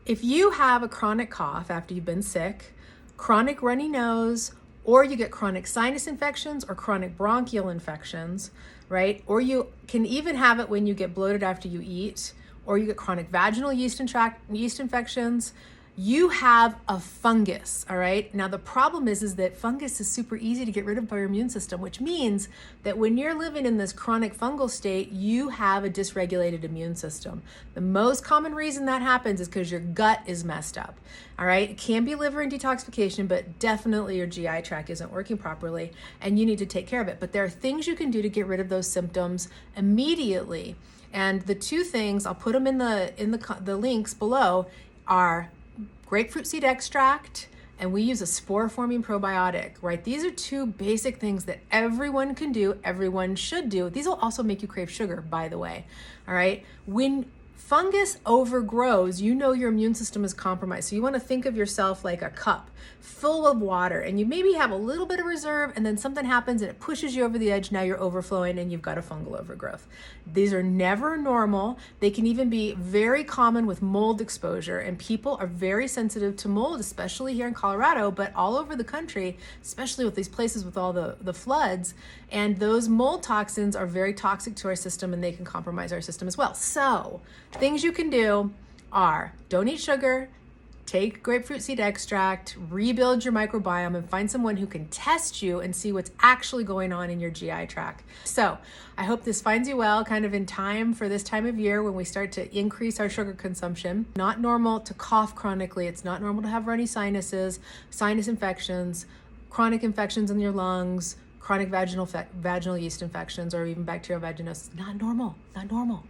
If you have a chronic cough after you've been sick, chronic runny nose, or you get chronic sinus infections or chronic bronchial infections, right? Or you can even have it when you get bloated after you eat, or you get chronic vaginal yeast infections, you have a fungus, all right? Now the problem is that fungus is super easy to get rid of by your immune system, which means that when you're living in this chronic fungal state, you have a dysregulated immune system. The most common reason that happens is because your gut is messed up, all right? It can be liver and detoxification, but definitely your GI tract isn't working properly and you need to take care of it. But there are things you can do to get rid of those symptoms immediately. And the two things, I'll put them in the links below, are grapefruit seed extract, and we use a spore-forming probiotic, right? These are two basic things that everyone can do, everyone should do. These will also make you crave sugar, by the way, all right? When fungus overgrows, you know your immune system is compromised. So you want to think of yourself like a cup full of water, and you maybe have a little bit of reserve, and then something happens and it pushes you over the edge. Now you're overflowing and you've got a fungal overgrowth. These are never normal. They can even be very common with mold exposure, and people are very sensitive to mold, especially here in Colorado, but all over the country, especially with these places with all the floods. And those mold toxins are very toxic to our system, and they can compromise our system as well. So things you can do are don't eat sugar, take grapefruit seed extract, rebuild your microbiome, and find someone who can test you and see what's actually going on in your GI tract. So I hope this finds you well, kind of in time for this time of year when we start to increase our sugar consumption. Not normal to cough chronically. It's not normal to have runny sinuses, sinus infections, chronic infections in your lungs, chronic vaginal yeast infections, or even bacterial vaginosis. Not normal, not normal.